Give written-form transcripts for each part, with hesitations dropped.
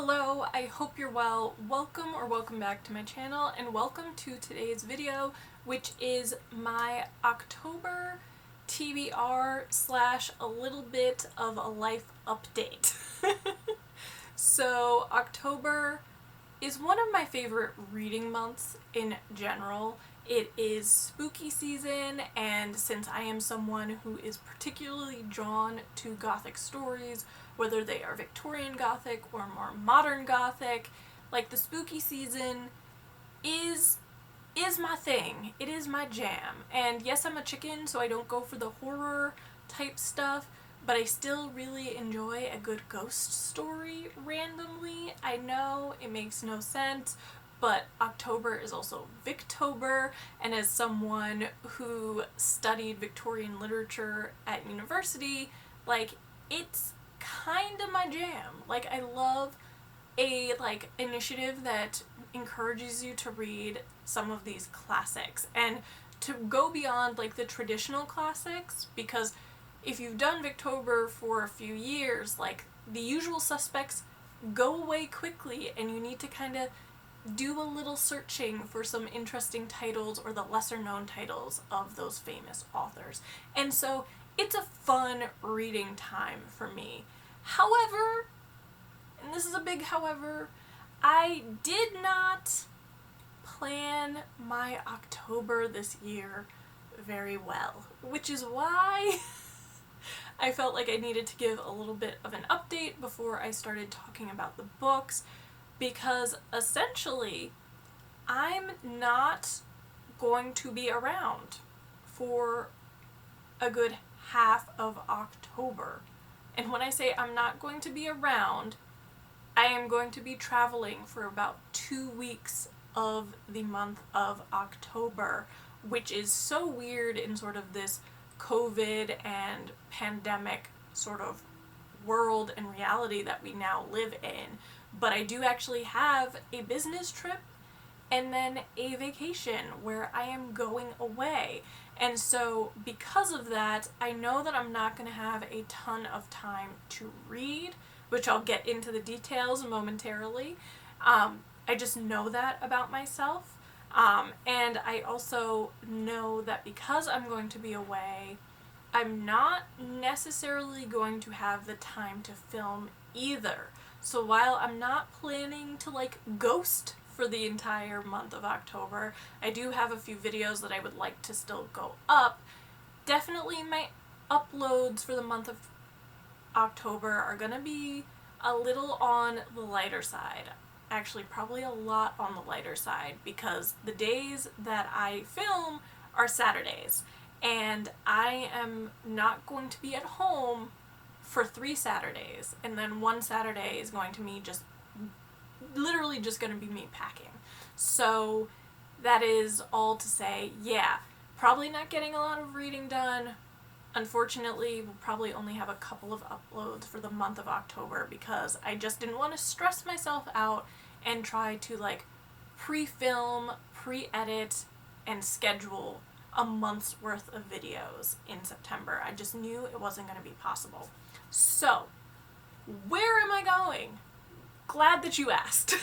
Hello, I hope you're well. Welcome back to my channel, and welcome to today's video, which is my October TBR slash a little bit of a life update. So October is one of my favorite reading months in general. It is spooky season, and since I am someone who is particularly drawn to Gothic stories, whether they are Victorian Gothic or more modern Gothic, like the spooky season is my thing. It is my jam. And yes, I'm a chicken, so I don't go for the horror type stuff, but I still really enjoy a good ghost story randomly. I know it makes no sense, but October is also Victober, and as someone who studied Victorian literature at university, like, it's kind of my jam. Like, I love a initiative that encourages you to read some of these classics and to go beyond like the traditional classics, because if you've done Victober for a few years, like, the usual suspects go away quickly and you need to kind of do a little searching for some interesting titles or the lesser known titles of those famous authors. And so it's a fun reading time for me. However, and this is a big however, I did not plan my October this year very well, which is why I felt like I needed to give a little bit of an update before I started talking about the books, because essentially I'm not going to be around for a good half of October. And when I say I'm not going to be around, I am going to be traveling for about 2 weeks of the month of October, which is so weird in sort of this COVID and pandemic sort of world and reality that we now live in. But I do actually have a business trip and then a vacation where I am going away. And so because of that, I know that I'm not going to have a ton of time to read, which I'll get into the details momentarily. I just know that about myself. And I also know that because I'm going to be away, I'm not necessarily going to have the time to film either. So while I'm not planning to ghost for the entire month of October, I do have a few videos that I would like to still go up. Definitely my uploads for the month of October are gonna be a little on the lighter side. Actually, probably a lot on the lighter side, because the days that I film are Saturdays, and I am not going to be at home for 3 Saturdays, and then 1 Saturday is going to be literally just going to be me packing. So that is all to say, yeah, probably not getting a lot of reading done. Unfortunately, we'll probably only have a couple of uploads for the month of October, because I just didn't want to stress myself out and try to pre-film, pre-edit, and schedule a month's worth of videos in September. I just knew it wasn't going to be possible. So, where am I going? Glad that you asked.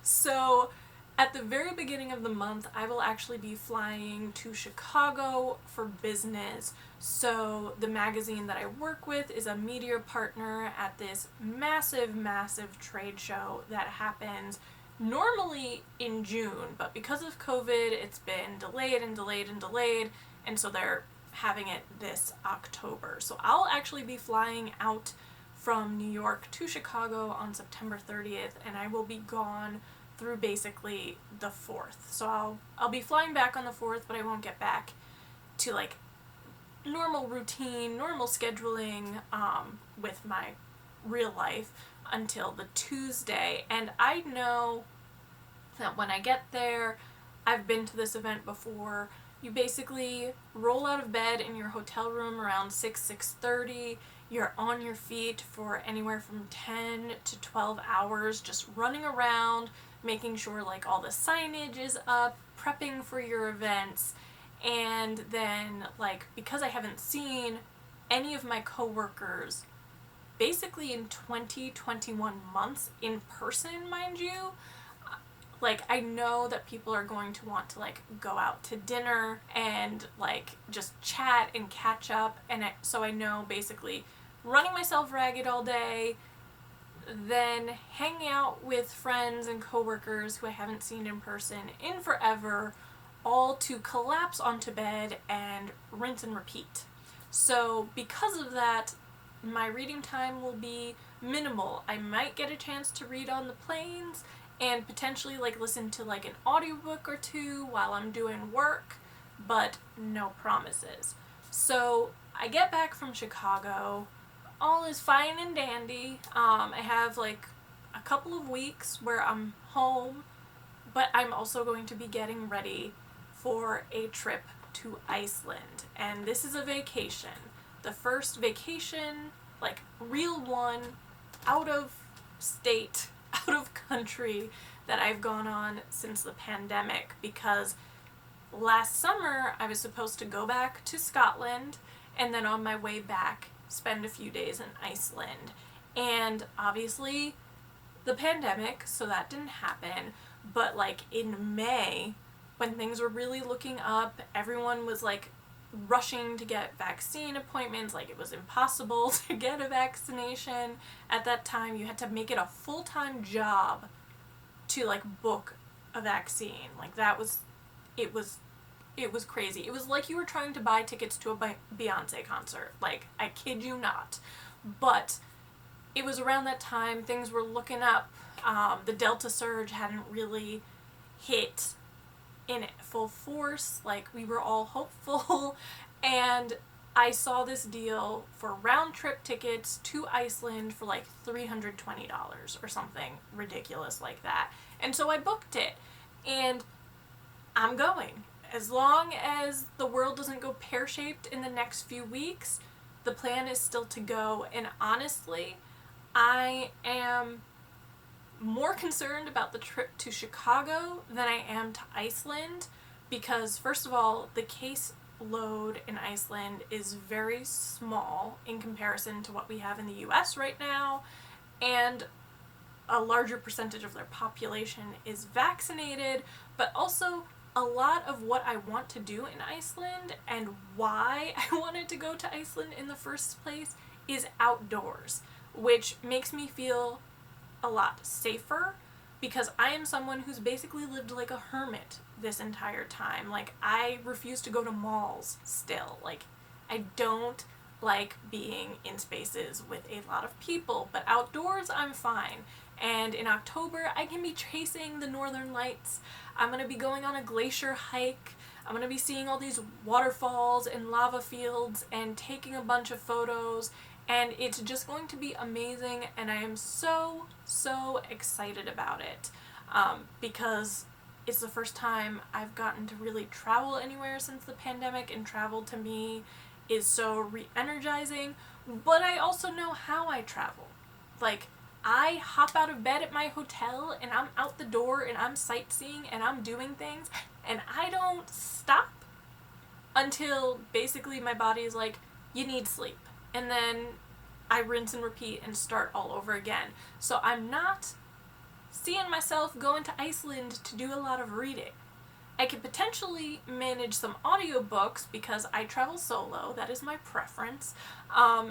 So, at the very beginning of the month, I will actually be flying to Chicago for business. So the magazine that I work with is a media partner at this massive, massive trade show that happens normally in June, but because of COVID, it's been delayed and delayed and delayed, and so they're having it this October. So I'll actually be flying out from New York to Chicago on September 30th, and I will be gone through basically the 4th. So I'll be flying back on the 4th, but I won't get back to normal routine, normal scheduling with my real life until the Tuesday. And I know that when I get there, I've been to this event before, you basically roll out of bed in your hotel room around 6:30. You're on your feet for anywhere from 10 to 12 hours, just running around, making sure all the signage is up, prepping for your events. And then because I haven't seen any of my coworkers basically in 2021 months in person, mind you. Like, I know that people are going to want to, like, go out to dinner and, like, just chat and catch up. And so I know basically running myself ragged all day, then hanging out with friends and coworkers who I haven't seen in person in forever, all to collapse onto bed and rinse and repeat. So because of that, my reading time will be minimal. I might get a chance to read on the planes and potentially like listen to like an audiobook or two while I'm doing work, but no promises. So I get back from Chicago, all is fine and dandy. I have like a couple of weeks where I'm home, but I'm also going to be getting ready for a trip to Iceland. And this is a vacation. The first vacation, like real one, out of state, out of country that I've gone on since the pandemic, because last summer I was supposed to go back to Scotland and then on my way back spend a few days in Iceland. And obviously the pandemic, so that didn't happen. But like in May, when things were really looking up, everyone was like rushing to get vaccine appointments. Like, it was impossible to get a vaccination at that time. You had to make it a full-time job to like book a vaccine. Like, that was, it was crazy. It was like you were trying to buy tickets to a Beyonce concert. Like, I kid you not. But it was around that time things were looking up. The Delta surge hadn't really hit in full force. Like, we were all hopeful. And I saw this deal for round trip tickets to Iceland for like $320 or something ridiculous like that. And so I booked it. And I'm going. As long as the world doesn't go pear-shaped in the next few weeks, the plan is still to go. And honestly, I am more concerned about the trip to Chicago than I am to Iceland, because first of all, the case load in Iceland is very small in comparison to what we have in the US right now, and a larger percentage of their population is vaccinated. But also, a lot of what I want to do in Iceland and why I wanted to go to Iceland in the first place is outdoors, which makes me feel a lot safer, because I am someone who's basically lived like a hermit this entire time. Like, I refuse to go to malls still. Like, I don't like being in spaces with a lot of people, but outdoors I'm fine. And in October, I can be chasing the northern lights. I'm going to be going on a glacier hike. I'm going to be seeing all these waterfalls and lava fields and taking a bunch of photos. And it's just going to be amazing, and I am so, so excited about it, because it's the first time I've gotten to really travel anywhere since the pandemic, and travel to me is so re-energizing. But I also know how I travel. Like, I hop out of bed at my hotel, and I'm out the door, and I'm sightseeing, and I'm doing things, and I don't stop until basically my body is like, you need sleep. And then I rinse and repeat and start all over again. So I'm not seeing myself going to Iceland to do a lot of reading. I could potentially manage some audiobooks because I travel solo. That is my preference.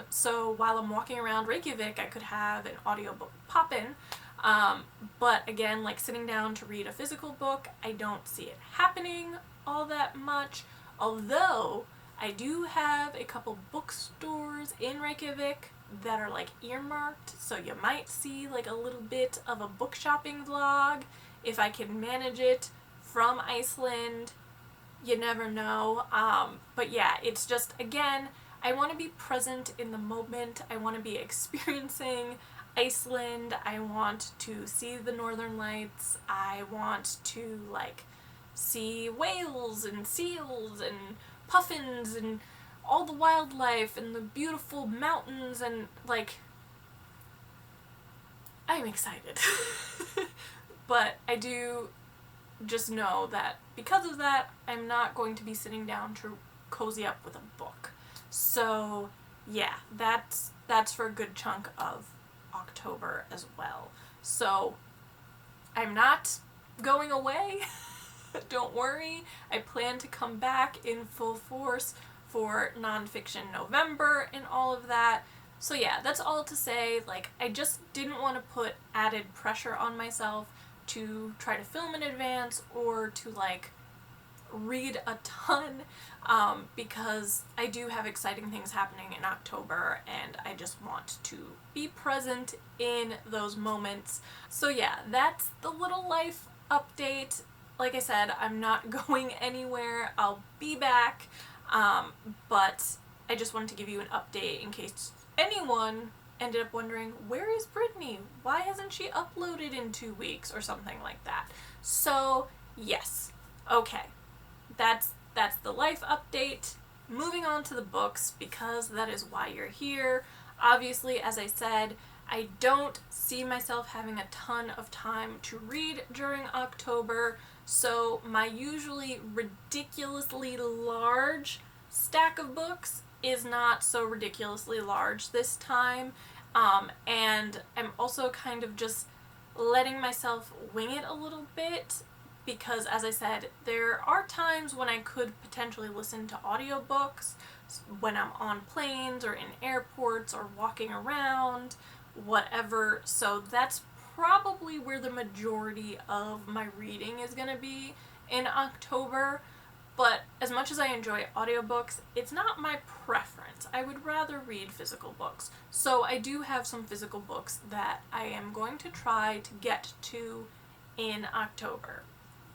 So while I'm walking around Reykjavik, I could have an audiobook poppin'. But again, like sitting down to read a physical book, I don't see it happening all that much. Although I do have a couple bookstores in Reykjavik that are like earmarked, so you might see like a little bit of a book shopping vlog if I can manage it from Iceland. You never know. But yeah, it's just, again, I want to be present in the moment. I want to be experiencing Iceland. I want to see the northern lights. I want to like see whales and seals and puffins and all the wildlife and the beautiful mountains, and like, I'm excited. But I do just know that because of that, I'm not going to be sitting down to cozy up with a book. So yeah, that's that's for a good chunk of October as well. So I'm not going away. Don't worry. I plan to come back in full force for nonfiction November and all of that. So yeah, that's all to say, like, I just didn't want to put added pressure on myself to try to film in advance or to, like, read a ton, because I do have exciting things happening in October and I just want to be present in those moments. So yeah, that's the little life update. Like I said, I'm not going anywhere. I'll be back, but I just wanted to give you an update in case anyone ended up wondering, where is Brittany? Why hasn't she uploaded in 2 weeks or something like that? So yes, okay. That's the life update. Moving on to the books, because that is why you're here. Obviously, as I said, I don't see myself having a ton of time to read during October, so my usually ridiculously large stack of books is not so ridiculously large this time, and I'm also kind of just letting myself wing it a little bit, because, as I said, there are times when I could potentially listen to audiobooks when I'm on planes or in airports or walking around, whatever. So that's probably where the majority of my reading is going to be in October. But as much as I enjoy audiobooks, it's not my preference. I would rather read physical books. So I do have some physical books that I am going to try to get to in October.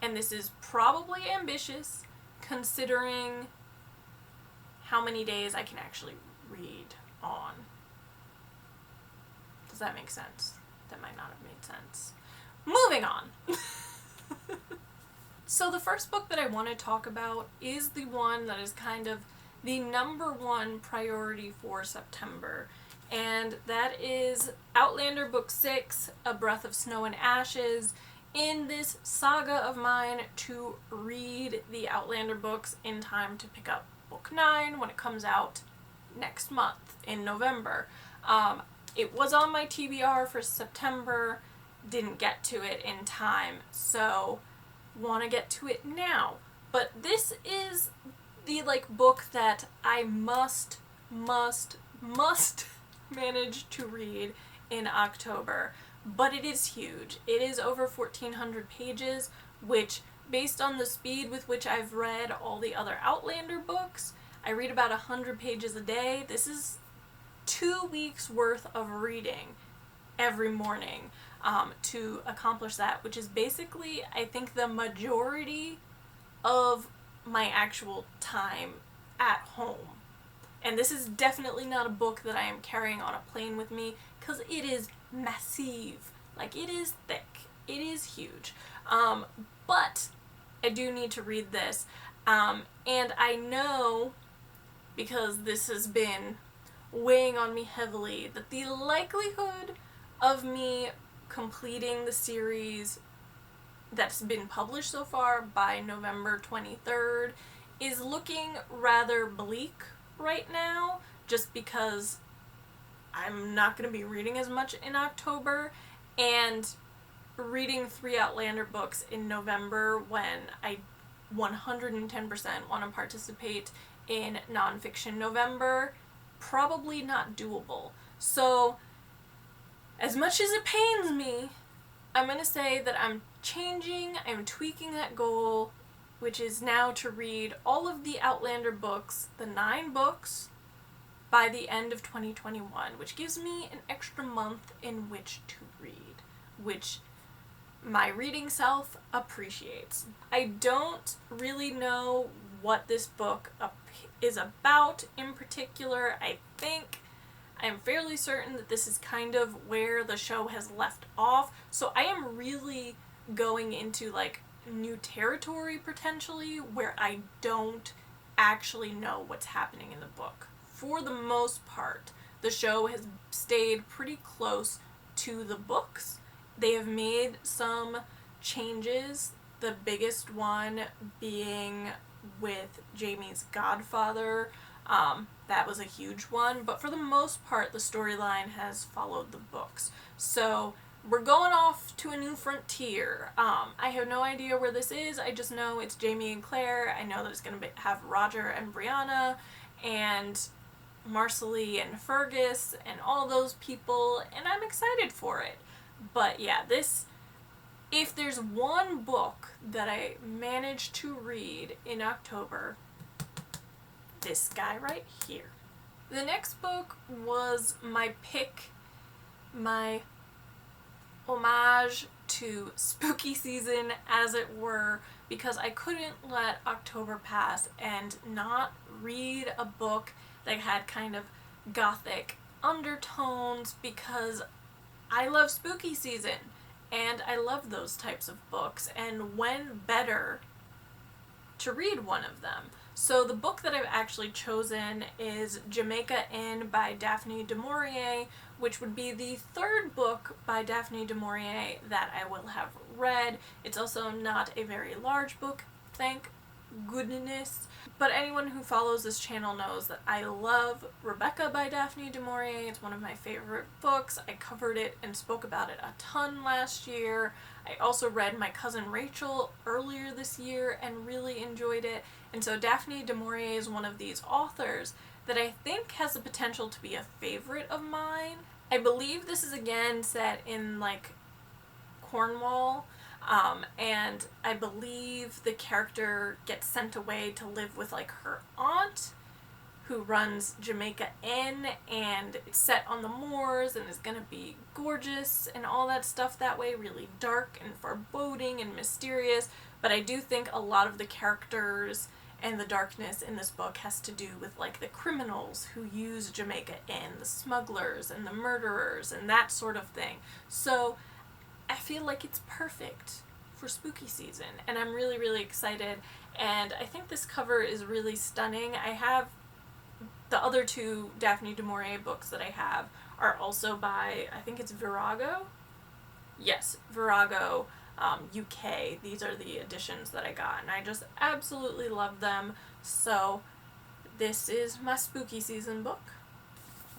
And this is probably ambitious, considering how many days I can actually read on. Does that make sense? That might not have made sense. Moving on. So the first book that I want to talk about is the one that is kind of the #1 priority for September. And that is Outlander Book 6, A Breath of Snow and Ashes, in this saga of mine to read the Outlander books in time to pick up book 9 when it comes out next month in November. It was on my TBR for September, didn't get to it in time, so want to get to it now. But this is the, like, book that I must manage to read in October. But it is huge. It is over 1,400 pages, which, based on the speed with which I've read all the other Outlander books, I read about 100 pages a day. This is 2 weeks worth of reading every morning to accomplish that, which is basically, I think, the majority of my actual time at home. And this is definitely not a book that I am carrying on a plane with me, because it is massive. Like, it is thick. It is huge. But I do need to read this. And I know, because this has been weighing on me heavily, that the likelihood of me completing the series that's been published so far by November 23rd is looking rather bleak right now, just because I'm not going to be reading as much in October, and reading 3 Outlander books in November when I 110% want to participate in nonfiction November, probably not doable. So, as much as it pains me, I'm going to say that I'm tweaking that goal, which is now to read all of the Outlander books, the 9 books, by the end of 2021, which gives me an extra month in which to read, which my reading self appreciates. I don't really know what this book is about in particular. I'm fairly certain that this is kind of where the show has left off, so I am really going into, like, new territory potentially, where I don't actually know what's happening in the book. For the most part, the show has stayed pretty close to the books. They have made some changes, the biggest one being with Jamie's godfather. that was a huge one, but for the most part, the storyline has followed the books. So we're going off to a new frontier. I have no idea where this is. I just know it's Jamie and Claire. I know that it's going to have Roger and Brianna and Marcelly and Fergus and all those people, and I'm excited for it. But yeah, if there's one book that I managed to read in October, this guy right here. The next book was my pick, my homage to spooky season, as it were, because I couldn't let October pass and not read a book that had kind of gothic undertones, because I love spooky season and I love those types of books, and when better to read one of them. So the book that I've actually chosen is Jamaica Inn by Daphne du Maurier, which would be the third book by Daphne du Maurier that I will have read. It's also not a very large book, thank goodness. But anyone who follows this channel knows that I love Rebecca by Daphne du Maurier. It's one of my favorite books. I covered it and spoke about it a ton last year. I also read My Cousin Rachel earlier this year and really enjoyed it. And so Daphne du Maurier is one of these authors that I think has the potential to be a favorite of mine. I believe this is again set in like Cornwall, and I believe the character gets sent away to live with like her aunt, who runs Jamaica Inn, and it's set on the moors and is gonna be gorgeous and all that stuff that way, really dark and foreboding and mysterious. But I do think a lot of the characters and the darkness in this book has to do with like the criminals who use Jamaica Inn, the smugglers and the murderers and that sort of thing. So I feel like it's perfect for spooky season, and I'm really, really excited. And I think this cover is really stunning. I have the other two Daphne du Maurier books that I have are also by, I think it's Virago? Yes, Virago, UK. These are the editions that I got, and I just absolutely love them. So this is my spooky season book.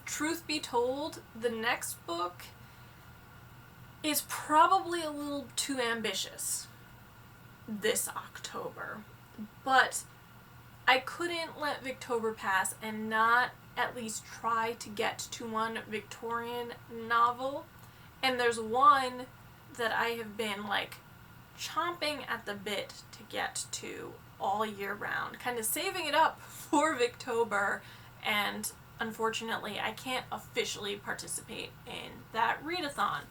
Truth be told, the next book is probably a little too ambitious this October, but I couldn't let Victober pass and not at least try to get to one Victorian novel. And there's one that I have been like chomping at the bit to get to all year round, kind of saving it up for Victober, and unfortunately I can't officially participate in that readathon.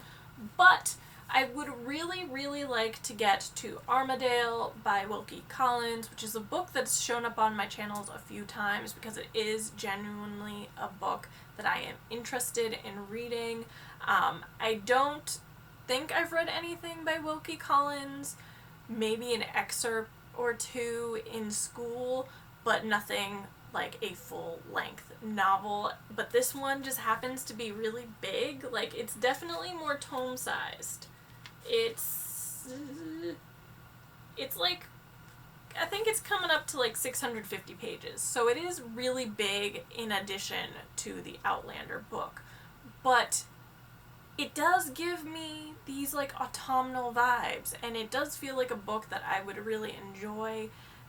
But I would really, really like to get to Armadale by Wilkie Collins, which is a book that's shown up on my channels a few times because it is genuinely a book that I am interested in reading. I don't think I've read anything by Wilkie Collins, maybe an excerpt or two in school, but nothing like a full-length novel. But this one just happens to be really big. Like, it's definitely more tome-sized. It's like, I think it's coming up to like 650 pages. So it is really big in addition to the Outlander book. But it does give me these like autumnal vibes, and it does feel like a book that I would really enjoy.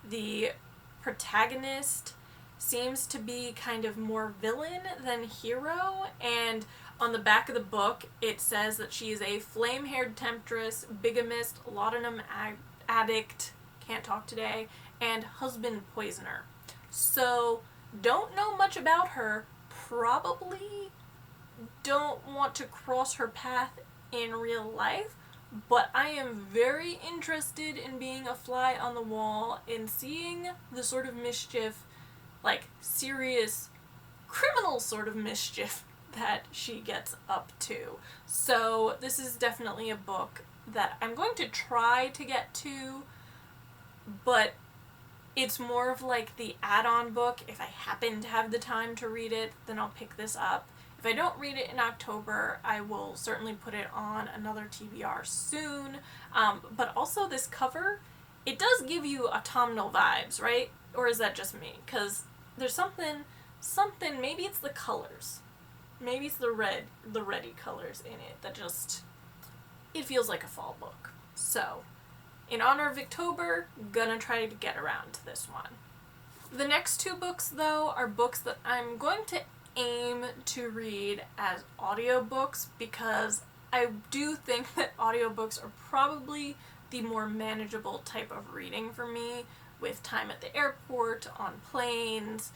The protagonist seems to be kind of more villain than hero, and on the back of the book it says that she is a flame-haired temptress, bigamist, laudanum addict, can't talk today, and husband poisoner. So don't know much about her, probably don't want to cross her path in real life, but I am very interested in being a fly on the wall and seeing the sort of mischief, like serious criminal sort of mischief, that she gets up to. So this is definitely a book that I'm going to try to get to, but it's more of like the add-on book. If I happen to have the time to read it, then I'll pick this up. If I don't read it in October, I will certainly put it on another TBR soon. But also this cover, it does give you autumnal vibes, right? Or is that just me? Because there's something something, maybe it's the colors. Maybe it's the reddy colors in it that just, it feels like a fall book. So, in honor of Victober, gonna try to get around to this one. The next two books, though, are books that I'm going to aim to read as audiobooks because I do think that audiobooks are probably the more manageable type of reading for me, with time at the airport, on planes,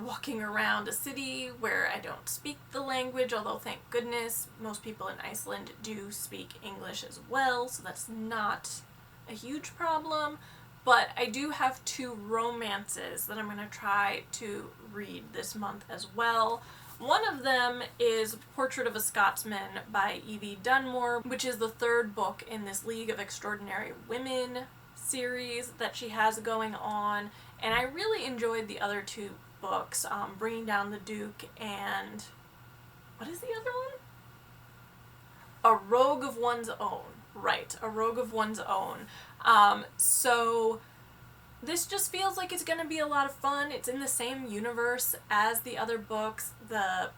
walking around a city where I don't speak the language, although thank goodness most people in Iceland do speak English as well, so that's not a huge problem. But I do have two romances that I'm going to try to read this month as well. One of them is Portrait of a Scotsman by Evie Dunmore, which is the third book in this League of Extraordinary Women series that she has going on, and I really enjoyed the other two books, Bringing Down the Duke and... what is the other one? A Rogue of One's Own. Right, A Rogue of One's Own. So this just feels like it's going to be a lot of fun. It's in the same universe as the other books. The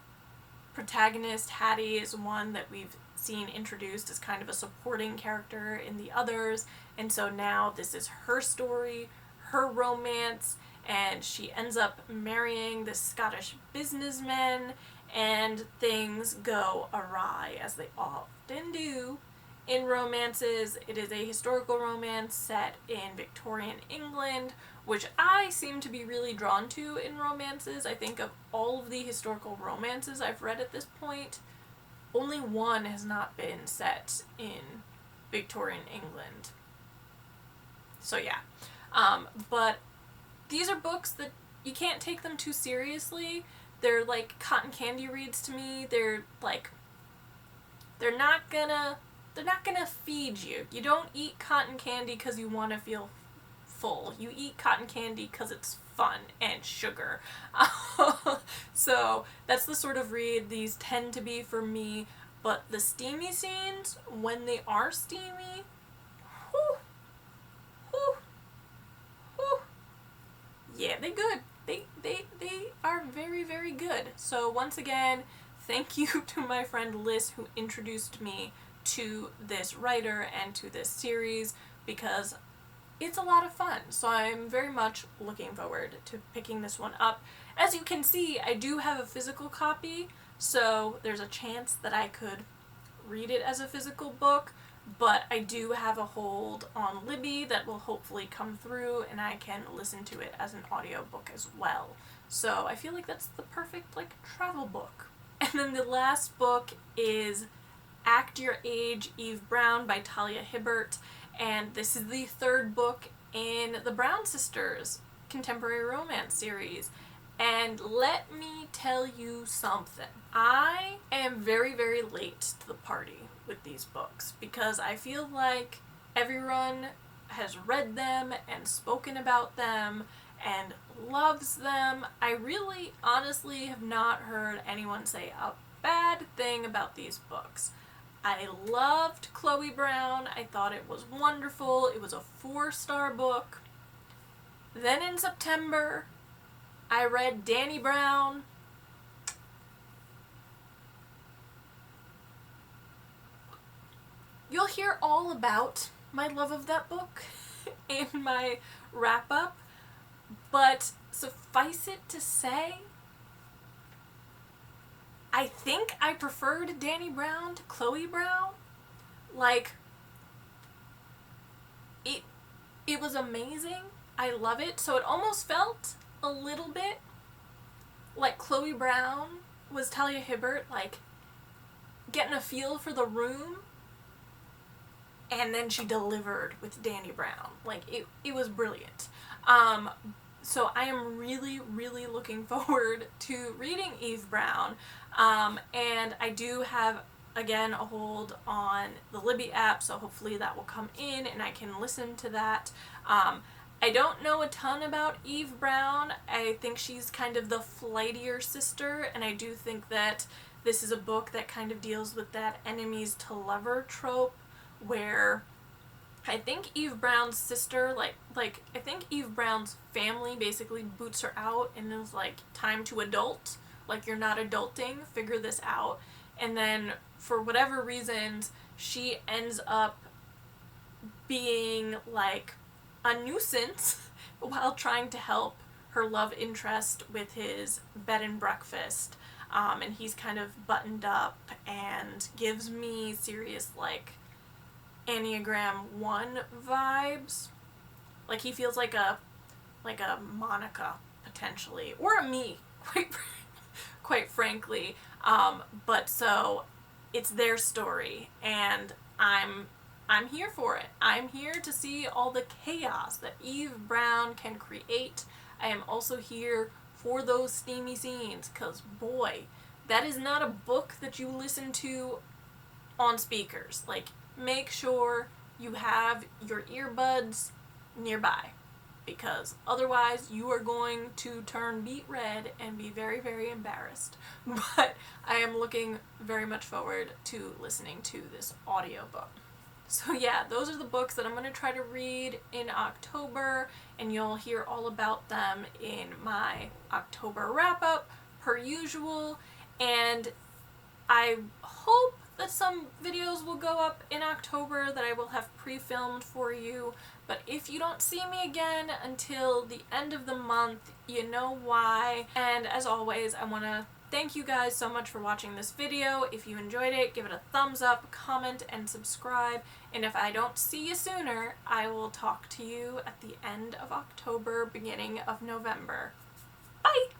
protagonist, Hattie, is one that we've seen introduced as kind of a supporting character in the others, and so now this is her story, her romance, and she ends up marrying this Scottish businessman, and things go awry, as they often do in romances. It is a historical romance set in Victorian England, which I seem to be really drawn to in romances. I think of all of the historical romances I've read at this point, only one has not been set in Victorian England. So yeah. But these are books that you can't take them too seriously. They're like cotton candy reads to me. They're like, they're not gonna feed you. You don't eat cotton candy because you want to feel full. You eat cotton candy because it's fun and sugar. So that's the sort of read these tend to be for me. But the steamy scenes, when they are steamy, whew, whew, whew. Yeah, they're good. They are very, very good. So once again, thank you to my friend Liz who introduced me to this writer and to this series, because it's a lot of fun. So I'm very much looking forward to picking this one up. As you can see, I do have a physical copy, so there's a chance that I could read it as a physical book, but I do have a hold on Libby that will hopefully come through, and I can listen to it as an audiobook as well. So I feel like that's the perfect, like, travel book. And then the last book is Act Your Age, Eve Brown by Talia Hibbert, and this is the third book in the Brown Sisters contemporary romance series. And let me tell you something. I am very, very late to the party with these books because I feel like everyone has read them and spoken about them and loves them. I really, honestly have not heard anyone say a bad thing about these books. I loved Chloe Brown. I thought it was wonderful. It was a 4-star book. Then in September, I read Dani Brown. You'll hear all about my love of that book in my wrap-up, but suffice it to say, I think I preferred Dani Brown to Chloe Brown. Like, it was amazing. I love it. So it almost felt a little bit like Chloe Brown was Talia Hibbert, like, getting a feel for the room, and then she delivered with Dani Brown. Like, it was brilliant. So I am really, really looking forward to reading Eve Brown. And I do have, again, a hold on the Libby app, so hopefully that will come in and I can listen to that. I don't know a ton about Eve Brown. I think she's kind of the flightier sister, and I do think that this is a book that kind of deals with that enemies to lover trope, where I think Eve Brown's sister, I think Eve Brown's family basically boots her out and is like, time to adult. Like, you're not adulting, figure this out. And then, for whatever reasons, she ends up being, like, a nuisance while trying to help her love interest with his bed and breakfast. And he's kind of buttoned up and gives me serious, like, Enneagram 1 vibes. Like, he feels like a Monica, potentially. Or a me, quite frankly. But so, it's their story, and I'm here for it. I'm here to see all the chaos that Eve Brown can create. I am also here for those steamy scenes, because boy, that is not a book that you listen to on speakers. Like, make sure you have your earbuds nearby, because otherwise you are going to turn beet red and be very, very embarrassed. But I am looking very much forward to listening to this audiobook. So yeah, those are the books that I'm going to try to read in October, and you'll hear all about them in my October wrap-up, per usual. And I hope that some videos will go up in October that I will have pre-filmed for you, but if you don't see me again until the end of the month, you know why. And as always, I want to thank you guys so much for watching this video. If you enjoyed it, give it a thumbs up, comment, and subscribe. And if I don't see you sooner, I will talk to you at the end of October, beginning of November. Bye!